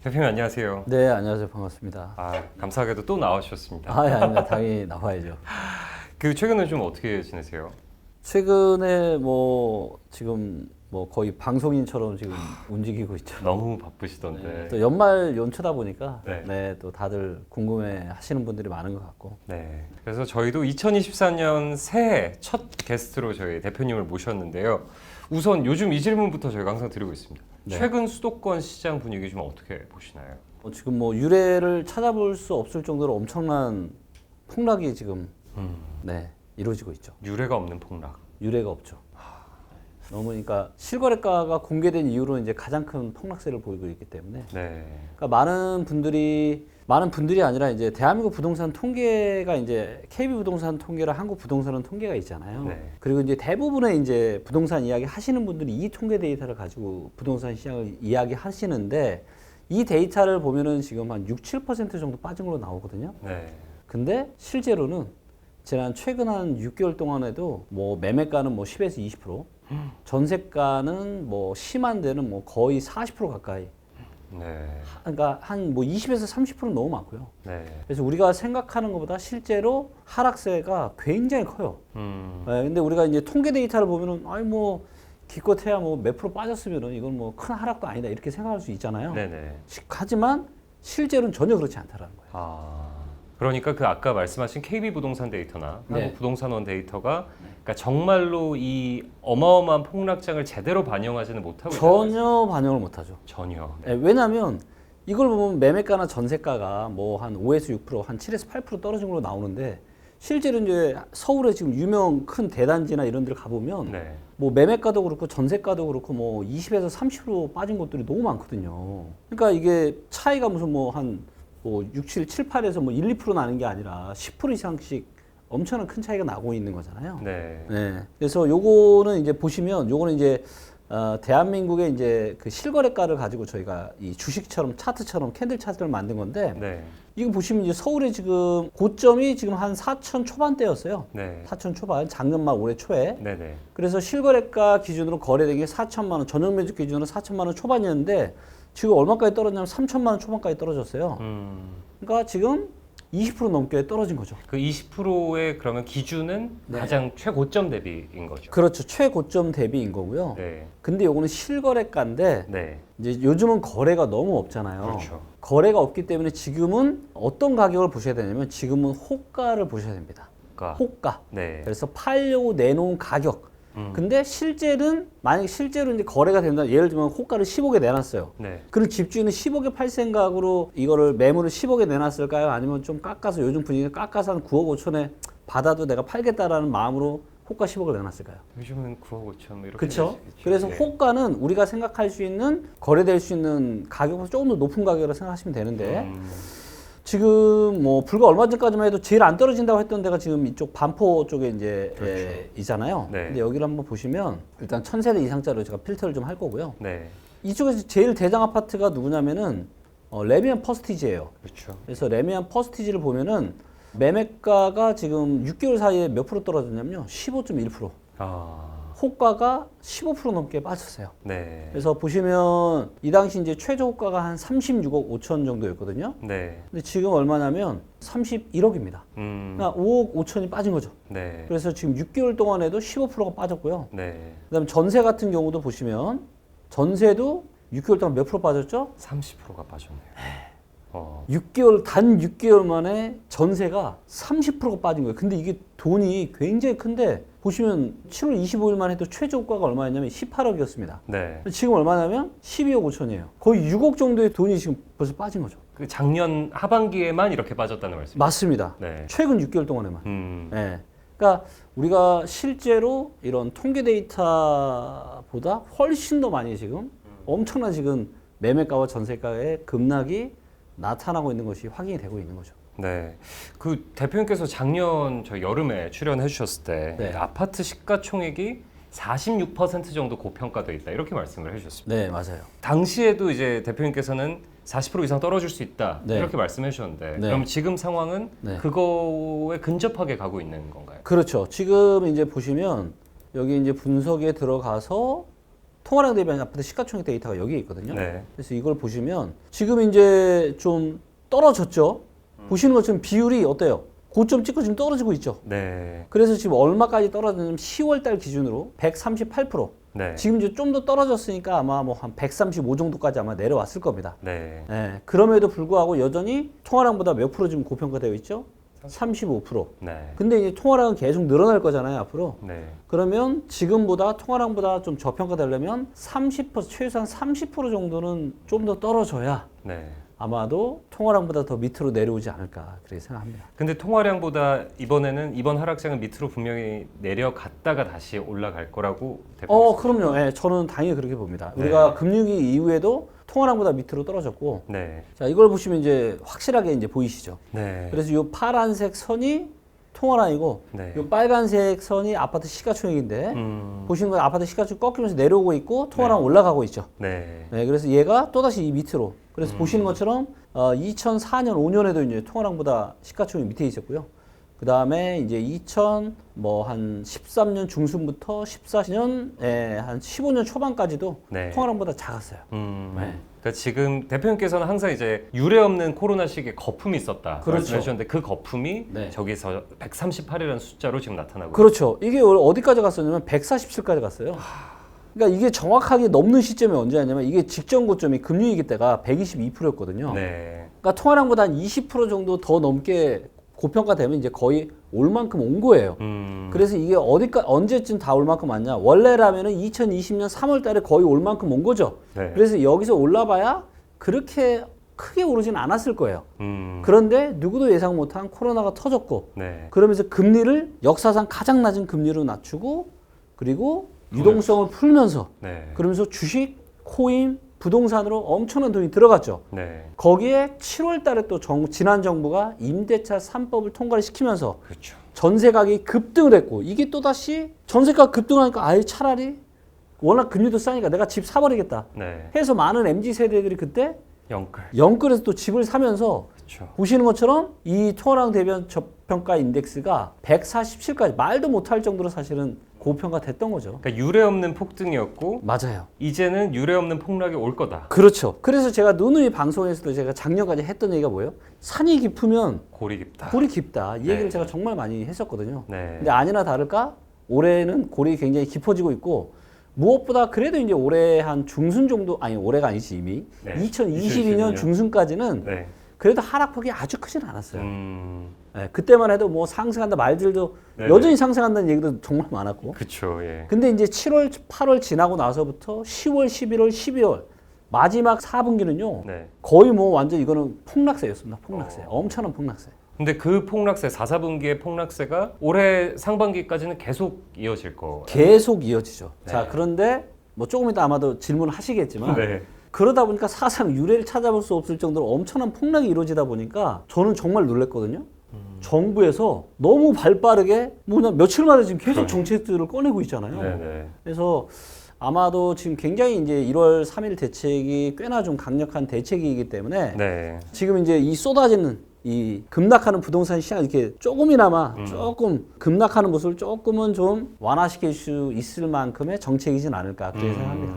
대표님 안녕하세요. 네, 안녕하세요. 반갑습니다. 감사하게도 또 나와주셨습니다. 아닙니다. 당연히 나와야죠. 최근에 좀 어떻게 지내세요? 최근에 지금 거의 방송인처럼 지금 움직이고 있죠. 너무 바쁘시던데. 네, 또 연말 연초다 보니까 네. 또 다들 궁금해 하시는 분들이 많은 것 같고. 네. 그래서 저희도 2024년 새해 첫 게스트로 저희 대표님을 모셨는데요. 우선 요즘 이 질문부터 저희가 항상 드리고 있습니다. 네. 최근 수도권 시장 분위기 좀 어떻게 보시나요? 지금 유례를 찾아볼 수 없을 정도로 엄청난 폭락이 지금 이루어지고 있죠. 유례가 없는 폭락. 유례가 없죠. 너무 그러니까 실거래가가 공개된 이후로 이제 가장 큰 폭락세를 보이고 있기 때문에 네. 그러니까 많은 분들이 아니라 이제 대한민국 부동산 통계가 이제 KB 부동산 통계랑 한국 부동산원 통계가 있잖아요. 네. 그리고 이제 대부분의 이제 부동산 이야기 하시는 분들이 이 통계 데이터를 가지고 부동산 시장을 이야기 하시는데 이 데이터를 보면은 지금 한 6, 7% 정도 빠진 걸로 나오거든요. 네. 근데 실제로는 최근 한 6개월 동안에도 매매가는 10에서 20%, 전세가는 심한 데는 거의 40% 가까이. 네. 그러니까 한 20에서 30%는 너무 많고요. 네. 그래서 우리가 생각하는 것보다 실제로 하락세가 굉장히 커요. 네, 근데 우리가 이제 통계 데이터를 보면은 기껏해야 몇 프로 빠졌으면은 이건 큰 하락도 아니다 이렇게 생각할 수 있잖아요. 네네. 하지만 실제로는 전혀 그렇지 않다라는 거예요. 그러니까 아까 말씀하신 KB 부동산 데이터나 네. 한국 부동산원 데이터가 그러니까 정말로 이 어마어마한 폭락장을 제대로 반영하지는 못하고 전혀 반영을 못하죠. 전혀. 네, 왜냐하면 이걸 보면 매매가나 전세가가 한 5에서 6%, 한 7에서 8% 떨어진 걸로 나오는데 실제로 이제 서울에 지금 유명 큰 대단지나 이런 데를 가보면 네. 매매가도 그렇고 전세가도 그렇고 20에서 30% 빠진 곳들이 너무 많거든요. 그러니까 이게 차이가 무슨 한 6, 7, 7, 8에서 1, 2% 나는 게 아니라 10% 이상씩 엄청난 큰 차이가 나고 있는 거잖아요. 네. 네. 그래서 요거는 이제 보시면 요거는 이제 대한민국의 이제 그 실거래가를 가지고 저희가 이 주식처럼 차트처럼 캔들 차트를 만든 건데 네. 이거 보시면 이제 서울에 지금 고점이 지금 한 4천 초반대였어요. 네. 4천 초반, 작년 말 올해 초에. 네네. 그래서 실거래가 기준으로 거래된 게 4천만 원, 전용 매집 기준으로 4천만 원 초반이었는데 지금 얼마까지 떨어졌냐면 3천만 원 초반까지 떨어졌어요. 그러니까 지금 20% 넘게 떨어진 거죠. 그 20%의 그러면 기준은 네. 가장 최고점 대비인 거죠. 그렇죠. 최고점 대비인 거고요. 네. 근데 요거는 실거래가인데 네. 이제 요즘은 거래가 너무 없잖아요. 그렇죠. 거래가 없기 때문에 지금은 어떤 가격을 보셔야 되냐면 지금은 호가를 보셔야 됩니다. 호가. 네. 그래서 팔려고 내놓은 가격. 근데 만약에 실제로 이제 거래가 된다. 예를 들면 호가를 10억에 내놨어요. 네. 그럼 집주인은 10억에 팔 생각으로 이거를 매물을 10억에 내놨을까요? 아니면 좀 깎아서 요즘 분위기 깎아서 한 9억 5천에 받아도 내가 팔겠다라는 마음으로 호가 10억을 내놨을까요? 요즘은 9억 5천 이렇게. 그렇죠. 되시겠죠. 그래서 네. 호가는 우리가 생각할 수 있는 거래될 수 있는 가격보다 조금 더 높은 가격으로 생각하시면 되는데 지금 불과 얼마 전까지만 해도 제일 안 떨어진다고 했던 데가 지금 이쪽 반포 쪽에 이제 그렇죠. 있잖아요. 네. 근데 여기를 한번 보시면 일단 1000세대 이상짜리로 제가 필터를 좀 할 거고요. 네. 이쪽에서 제일 대장 아파트가 누구냐면은 레미안 퍼스티지예요. 그렇죠. 그래서 레미안 퍼스티지를 보면은 매매가가 지금 6개월 사이에 몇 프로 떨어졌냐면요. 15.1%. 호가가 15% 넘게 빠졌어요. 네. 그래서 보시면 이 당시 이제 최저 호가가 한 36억 5천 정도였거든요. 네. 근데 지금 얼마냐면 31억입니다. 그러니까 5억 5천이 빠진 거죠. 네. 그래서 지금 6개월 동안에도 15%가 빠졌고요. 네. 그다음에 전세 같은 경우도 보시면 전세도 6개월 동안 몇 프로 빠졌죠? 30%가 빠졌네요. 6개월, 6개월 만에 전세가 30%가 빠진 거예요. 근데 이게 돈이 굉장히 큰데 보시면 7월 25일만 해도 최저 호가가 얼마였냐면 18억이었습니다. 네. 지금 얼마냐면 12억 5천이에요. 거의 6억 정도의 돈이 지금 벌써 빠진 거죠. 그 작년 하반기에만 이렇게 빠졌다는 말씀이죠? 맞습니다. 네. 최근 6개월 동안에만. 네. 그러니까 우리가 실제로 이런 통계 데이터보다 훨씬 더 많이 지금 엄청난 지금 매매가와 전세가의 급락이 나타나고 있는 것이 확인이 되고 있는 거죠. 네. 그 대표님께서 작년 저 여름에 출연해 주셨을 때 네. 아파트 시가총액이 46% 정도 고평가돼 있다 이렇게 말씀을 해주셨습니다. 네, 맞아요. 당시에도 이제 대표님께서는 40% 이상 떨어질 수 있다 네. 이렇게 말씀해 주셨는데 네. 그럼 지금 상황은 네. 그거에 근접하게 가고 있는 건가요? 그렇죠. 지금 이제 보시면 여기 이제 분석에 들어가서 통화량 대비 아파트 시가총액 데이터가 여기에 있거든요. 네. 그래서 이걸 보시면 지금 이제 좀 떨어졌죠. 보시는 것처럼 비율이 어때요? 고점 찍고 지금 떨어지고 있죠. 네. 그래서 지금 얼마까지 떨어졌냐면 10월 달 기준으로 138%. 네. 지금 이제 좀 더 떨어졌으니까 아마 뭐 한 135 정도까지 아마 내려왔을 겁니다. 네. 예, 그럼에도 불구하고 여전히 통화량보다 몇 프로 지금 고평가되어 있죠? 35%. 네. 근데 이제 통화량은 계속 늘어날 거잖아요, 앞으로. 네. 그러면 지금보다 통화량보다 좀 저평가되려면 30%, 최소한 30% 정도는 좀 더 떨어져야 네. 아마도 통화량보다 더 밑으로 내려오지 않을까 그렇게 생각합니다. 근데 통화량보다 이번 하락장은 밑으로 분명히 내려갔다가 다시 올라갈 거라고 대표님. 그럼요. 예, 저는 당연히 그렇게 봅니다. 네. 우리가 금융위기 이후에도 통화량보다 밑으로 떨어졌고, 네. 자 이걸 보시면 이제 확실하게 이제 보이시죠. 네. 그래서 이 파란색 선이 통화량이고, 네. 이 빨간색 선이 아파트 시가총액인데, 보시는 건 아파트 시가총액 꺾이면서 내려오고 있고 통화량 올라가고 있죠. 네. 네, 그래서 얘가 또 다시 이 밑으로. 그래서 보시는 것처럼 2004년, 5년에도 이제 통화량보다 시가총액 밑에 있었고요. 그 다음에 이제 2000한 13년 중순부터 14년, 한 15년 초반까지도 네. 통화량보다 작았어요. 네. 그러니까 지금 대표님께서는 항상 이제 유례 없는 코로나 시기에 거품이 있었다 그렇죠. 말씀하셨는데 그 거품이 네. 저기서 138이라는 숫자로 지금 나타나고 그렇죠. 이게 어디까지 갔었냐면 147까지 갔어요. 그러니까 이게 정확하게 넘는 시점이 언제였냐면 이게 직전 고점이 금융위기 때가 122%였거든요. 네. 그러니까 통화량보다 한 20% 정도 더 넘게 고평가되면 이제 거의 올 만큼 온 거예요. 그래서 이게 언제쯤 다 올 만큼 왔냐? 원래라면은 2020년 3월 달에 거의 올 만큼 온 거죠. 네. 그래서 여기서 올라봐야 그렇게 크게 오르진 않았을 거예요. 그런데 누구도 예상 못한 코로나가 터졌고, 네. 그러면서 금리를 역사상 가장 낮은 금리로 낮추고, 그리고 유동성을 풀면서, 네. 그러면서 주식, 코인, 부동산으로 엄청난 돈이 들어갔죠. 네. 거기에 7월 달에 또 지난 정부가 임대차 3법을 통과를 시키면서 그렇죠. 전세 가격이 급등을 했고, 이게 또다시 전세가 급등하니까 아예 차라리 워낙 금리도 싸니까 내가 집 사버리겠다 네. 해서 많은 MZ 세대들이 그때 영끌. 영끌에서 또 집을 사면서 그렇죠. 보시는 것처럼 이 통화량 대비 저평가 인덱스가 147까지 말도 못할 정도로 사실은 고평가 됐던 거죠. 그러니까 유례 없는 폭등이었고 맞아요. 이제는 유례 없는 폭락이 올 거다. 그렇죠. 그래서 제가 누누이 방송에서도 제가 작년까지 했던 얘기가 뭐예요? 산이 깊으면 골이 깊다. 골이 깊다. 이 얘기를 네. 제가 정말 많이 했었거든요. 네. 근데 아니나 다를까 올해는 골이 굉장히 깊어지고 있고 무엇보다 그래도 이제 올해 한 중순 정도 아니 올해가 아니지 이미 네. 2022년 중순까지는 네. 그래도 하락폭이 아주 크진 않았어요. 음. 네, 그때만 해도 뭐 상승한다 말들도 네, 여전히 상승한다는 얘기도 정말 많았고. 그렇죠. 예. 근데 이제 7월, 8월 지나고 나서부터 10월, 11월, 12월 마지막 4분기는요. 네. 거의 뭐 완전 이거는 폭락세였습니다. 폭락세. 엄청난 폭락세. 근데 그 폭락세 4, 4분기의 폭락세가 올해 상반기까지는 계속 이어질 거. 계속 이어지죠. 네. 자, 그런데 뭐 조금 이따 아마도 질문을 하시겠지만 네. 그러다 보니까 사상 유례를 찾아볼 수 없을 정도로 엄청난 폭락이 이루어지다 보니까 저는 정말 놀랐거든요. 정부에서 너무 발빠르게 뭐 그냥 며칠마다 지금 계속 정책들을 꺼내고 있잖아요. 네네. 그래서 아마도 지금 굉장히 이제 1월 3일 대책이 꽤나 좀 강력한 대책이기 때문에 네. 지금 이제 이 쏟아지는 이 급락하는 부동산 시장 이렇게 조금이나마 조금 급락하는 모습을 조금은 좀 완화시킬 수 있을 만큼의 정책이진 않을까 그렇게 생각합니다.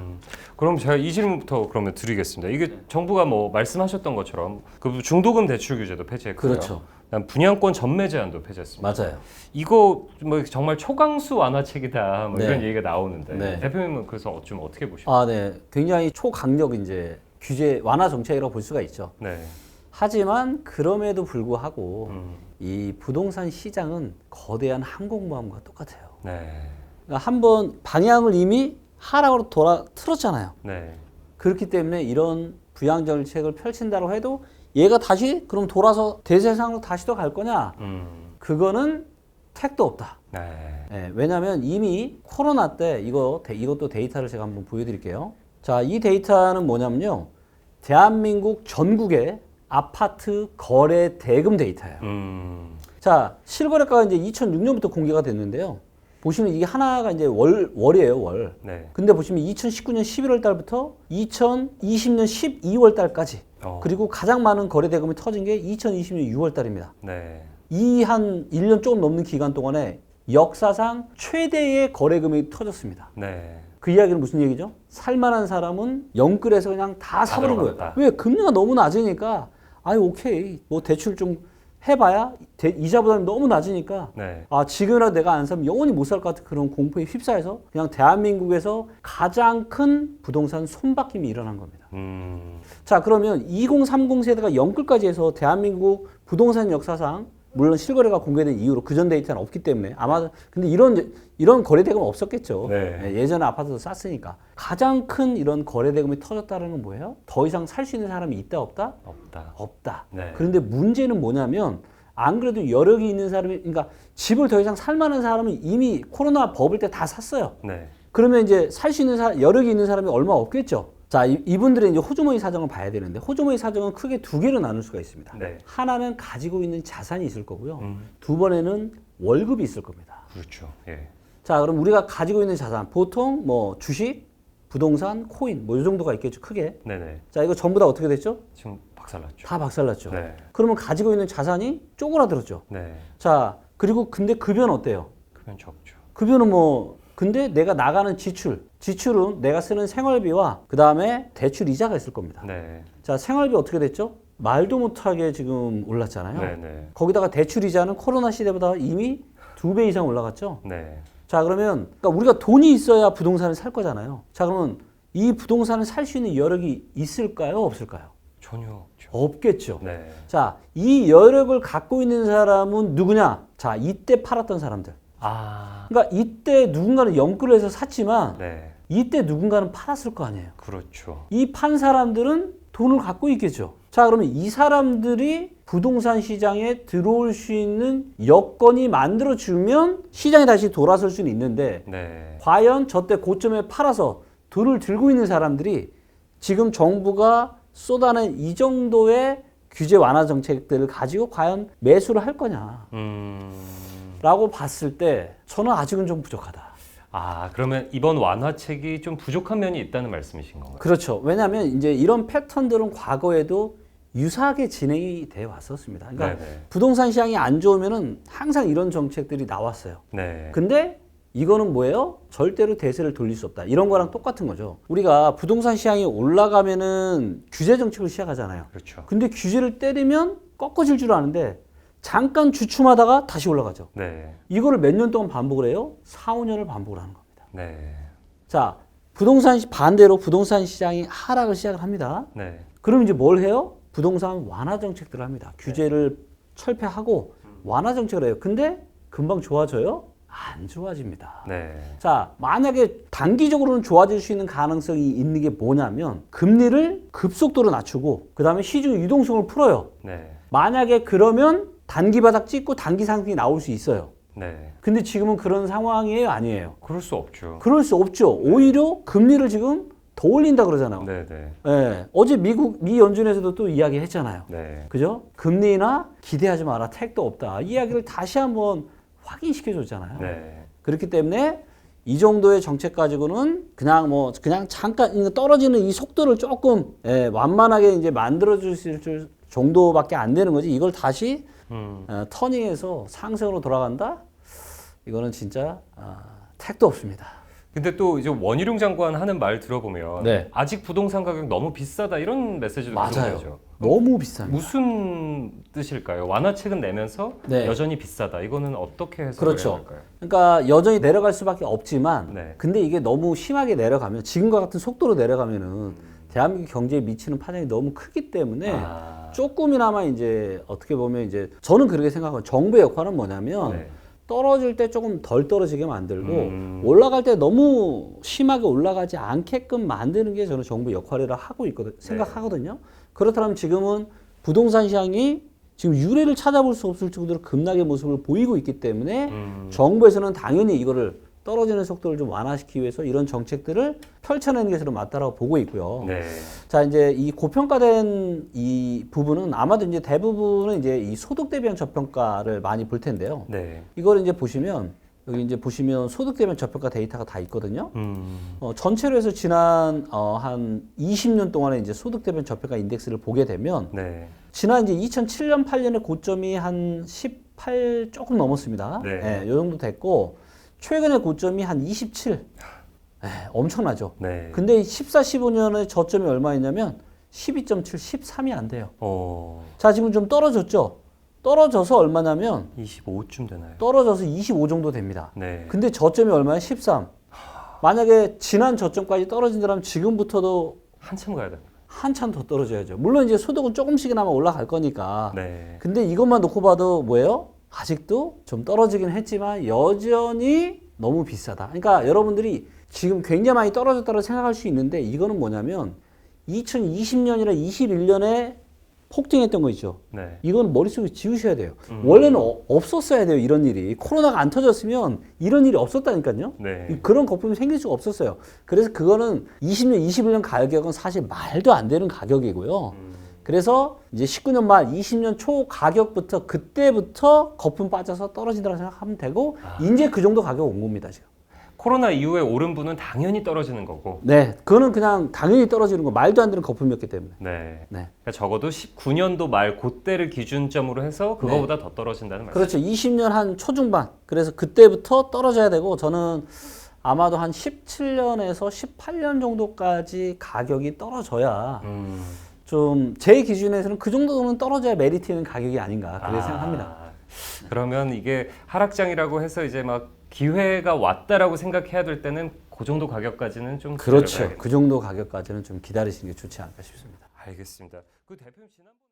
그럼 제가 이 질문부터 그러면 드리겠습니다. 이게 정부가 뭐 말씀하셨던 것처럼 그 중도금 대출 규제도 폐지했고요. 그렇죠. 그다음 분양권 전매 제한도 폐지했습니다. 맞아요. 이거 뭐 정말 초강수 완화책이다 뭐 네. 이런 얘기가 나오는데 네. 대표님은 그래서 좀 어떻게 보십니까? 아, 네. 굉장히 초강력 이제 규제 완화 정책이라고 볼 수가 있죠. 네. 하지만 그럼에도 불구하고 이 부동산 시장은 거대한 항공모함과 똑같아요. 네. 그러니까 한번 방향을 이미 하락으로 틀었잖아요. 네. 그렇기 때문에 이런 부양 정책을 펼친다고 해도 얘가 다시 그럼 돌아서 대세상으로 다시 또 갈 거냐? 그거는 택도 없다. 네. 예, 왜냐하면 이미 코로나 때 이것도 데이터를 제가 한번 보여드릴게요. 자, 이 데이터는 뭐냐면요. 대한민국 전국의 아파트 거래 대금 데이터예요. 자, 실거래가가 이제 2006년부터 공개가 됐는데요. 보시면 이게 하나가 이제 월이에요, 월. 네. 근데 보시면 2019년 11월 달부터 2020년 12월 달까지 그리고 가장 많은 거래 대금이 터진 게 2020년 6월 달입니다. 네. 이 한 1년 조금 넘는 기간 동안에 역사상 최대의 거래금이 터졌습니다. 네. 그 이야기는 무슨 얘기죠? 살만한 사람은 영끌해서 그냥 다 사버린 거예요. 들어갔다. 왜? 금리가 너무 낮으니까 아유 오케이 뭐 대출 좀 해봐야 이자 부담이 너무 낮으니까 네. 아 지금이라도 내가 안 사면 영원히 못 살 것 같은 그런 공포에 휩싸여서 그냥 대한민국에서 가장 큰 부동산 손바뀜이 일어난 겁니다. 자 그러면 2030 세대가 영끌까지 해서 대한민국 부동산 역사상 물론 실거래가 공개된 이후로 그전 데이터는 없기 때문에 아마 근데 이런 거래 대금은 없었겠죠. 네. 예전에 아파트도 쌌으니까 가장 큰 이런 거래 대금이 터졌다는 건 뭐예요? 더 이상 살 수 있는 사람이 있다 없다? 없다. 없다. 네. 그런데 문제는 뭐냐면 안 그래도 여력이 있는 사람이 그러니까 집을 더 이상 살 만한 사람은 이미 코로나 버블 때 다 샀어요. 네. 그러면 이제 살 수 있는 여력이 있는 사람이 얼마 없겠죠. 자, 이분들의 이제 호주머니 사정을 봐야 되는데 호주머니 사정은 크게 두 개로 나눌 수가 있습니다. 네. 하나는 가지고 있는 자산이 있을 거고요. 두 번에는 월급이 있을 겁니다. 그렇죠. 예. 자, 그럼 우리가 가지고 있는 자산 보통 뭐 주식, 부동산, 코인 뭐 이 정도가 있겠죠. 크게. 네네. 자, 이거 전부 다 어떻게 됐죠? 지금 박살났죠. 다 박살났죠. 네. 그러면 가지고 있는 자산이 쪼그라들었죠. 네. 자, 그리고 근데 급여는 어때요? 그러면 적죠. 급여는 뭐 근데 내가 나가는 지출은 내가 쓰는 생활비와 그 다음에 대출 이자가 있을 겁니다. 네. 자, 생활비 어떻게 됐죠? 말도 못하게 지금 올랐잖아요. 네네. 거기다가 대출 이자는 코로나 시대보다 이미 2배 이상 올라갔죠. 네. 자, 그러면 그러니까 우리가 돈이 있어야 부동산을 살 거잖아요. 자, 그러면 이 부동산을 살 수 있는 여력이 있을까요? 없을까요? 전혀 없죠. 없겠죠. 네. 자, 이 여력을 갖고 있는 사람은 누구냐? 자, 이때 팔았던 사람들. 아. 그러니까 이때 누군가는 영끌을 해서 샀지만 네. 이때 누군가는 팔았을 거 아니에요. 그렇죠. 이 판 사람들은 돈을 갖고 있겠죠. 자, 그러면 이 사람들이 부동산 시장에 들어올 수 있는 여건이 만들어주면 시장이 다시 돌아설 수는 있는데 네. 과연 저때 고점에 팔아서 돈을 들고 있는 사람들이 지금 정부가 쏟아낸 이 정도의 규제 완화 정책들을 가지고 과연 매수를 할 거냐 라고 봤을 때 저는 아직은 좀 부족하다. 아, 그러면 이번 완화책이 좀 부족한 면이 있다는 말씀이신 건가요? 그렇죠. 왜냐하면 이제 이런 패턴들은 과거에도 유사하게 진행이 돼 왔었습니다. 그러니까 네네. 부동산 시장이 안 좋으면은 항상 이런 정책들이 나왔어요. 네. 근데 이거는 뭐예요? 절대로 대세를 돌릴 수 없다. 이런 거랑 똑같은 거죠. 우리가 부동산 시장이 올라가면은 규제 정책을 시작하잖아요. 그렇죠. 근데 규제를 때리면 꺾어질 줄 아는데 잠깐 주춤하다가 다시 올라가죠. 네. 이거를 몇 년 동안 반복을 해요? 4, 5년을 반복을 하는 겁니다. 네. 자, 반대로 부동산 시장이 하락을 시작을 합니다. 네. 그럼 이제 뭘 해요? 부동산 완화 정책들을 합니다. 규제를 철폐하고 완화 정책을 해요. 근데 금방 좋아져요? 안 좋아집니다. 네. 자, 만약에 단기적으로는 좋아질 수 있는 가능성이 있는 게 뭐냐면 금리를 급속도로 낮추고 그 다음에 시중 유동성을 풀어요. 네. 만약에 그러면 단기 바닥 찍고 단기 상승이 나올 수 있어요. 네. 근데 지금은 그런 상황이에요? 아니에요? 그럴 수 없죠. 그럴 수 없죠. 오히려 금리를 지금 더 올린다 그러잖아요. 네, 네. 예, 어제 미 연준에서도 또 이야기 했잖아요. 네. 그죠? 금리나 기대하지 마라. 택도 없다. 이 이야기를 다시 한번 확인시켜 줬잖아요. 네. 그렇기 때문에 이 정도의 정책 가지고는 그냥 잠깐 떨어지는 이 속도를 조금 완만하게 이제 만들어 주실 정도밖에 안 되는 거지. 이걸 다시 터닝해서 상승으로 돌아간다? 이거는 진짜 택도 없습니다. 근데 또 이제 원희룡 장관 하는 말 들어보면 네. 아직 부동산 가격 너무 비싸다 이런 메시지도 맞아요. 들어오죠. 너무 비쌉니다. 무슨 뜻일까요? 완화책은 내면서 네. 여전히 비싸다. 이거는 어떻게 해석해야 그렇죠. 할까요? 그러니까 여전히 내려갈 수밖에 없지만 네. 근데 이게 너무 심하게 내려가면 지금과 같은 속도로 내려가면은 대한민국 경제에 미치는 파장이 너무 크기 때문에 조금이나마 이제 어떻게 보면 이제 저는 그렇게 생각하고 정부의 역할은 뭐냐면 네. 떨어질 때 조금 덜 떨어지게 만들고 올라갈 때 너무 심하게 올라가지 않게끔 만드는 게 저는 정부 역할이라 하고 있거든 생각하거든요. 그렇다면 지금은 부동산 시장이 지금 유례를 찾아볼 수 없을 정도로 급락의 모습을 보이고 있기 때문에 정부에서는 당연히 이거를 떨어지는 속도를 좀 완화시키기 위해서 이런 정책들을 펼쳐내는 게 저는 맞다라고 보고 있고요. 네. 자, 이제 이 고평가된 이 부분은 아마도 이제 대부분은 이제 이 소득 대비한 저평가를 많이 볼 텐데요. 네. 이걸 이제 보시면 여기 이제 보시면 소득 대비한 저평가 데이터가 다 있거든요. 전체로 해서 지난 한 20년 동안의 이제 소득 대비한 저평가 인덱스를 보게 되면 네. 지난 이제 2007년 8년의 고점이 한 18 조금 넘었습니다. 네. 네, 요 정도 됐고 최근의 고점이 한 27. 엄청나죠. 네. 근데 14, 15년의 저점이 얼마였냐면 12.7, 13이 안 돼요. 자, 지금 좀 떨어졌죠? 떨어져서 얼마냐면 25쯤 되나요? 떨어져서 25 정도 됩니다. 네. 근데 저점이 얼마야? 13. 만약에 지난 저점까지 떨어진다면 지금부터도 한참 가야 됩니다. 한참 더 떨어져야죠. 물론 이제 소득은 조금씩이나마 올라갈 거니까. 네. 근데 이것만 놓고 봐도 뭐예요? 아직도 좀 떨어지긴 했지만 여전히 너무 비싸다. 그러니까 여러분들이 지금 굉장히 많이 떨어졌다고 생각할 수 있는데 이거는 뭐냐면 2020년이나 21년에 폭등했던 거 있죠. 네. 이건 머릿속에 지우셔야 돼요. 원래는 없었어야 돼요. 이런 일이. 코로나가 안 터졌으면 이런 일이 없었다니까요. 네. 그런 거품이 생길 수가 없었어요. 그래서 그거는 20년, 21년 가격은 사실 말도 안 되는 가격이고요. 그래서 이제 19년 말 20년 초 가격부터 그때부터 거품 빠져서 떨어진다고 생각하면 되고 이제 그 정도 가격 온 겁니다. 지금. 코로나 이후에 오른 분은 당연히 떨어지는 거고. 네, 그거는 그냥 당연히 떨어지는 거 말도 안 되는 거품이었기 때문에. 네. 네. 그러니까 적어도 19년도 말 그때를 기준점으로 해서 그거보다 더 떨어진다는 말씀. 그렇죠. 20년 한 초중반. 그래서 그때부터 떨어져야 되고 저는 아마도 한 17년에서 18년 정도까지 가격이 떨어져야 좀 제 기준에서는 그 정도는 떨어져야 메리트 있는 가격이 아닌가 그렇게 생각합니다. 그러면 이게 하락장이라고 해서 이제 막 기회가 왔다라고 생각해야 될 때는 그 정도 가격까지는 좀 그렇죠. 기다려봐야겠네요. 그 정도 가격까지는 좀 기다리시는 게 좋지 않을까 싶습니다. 알겠습니다. 그 대표님 지난번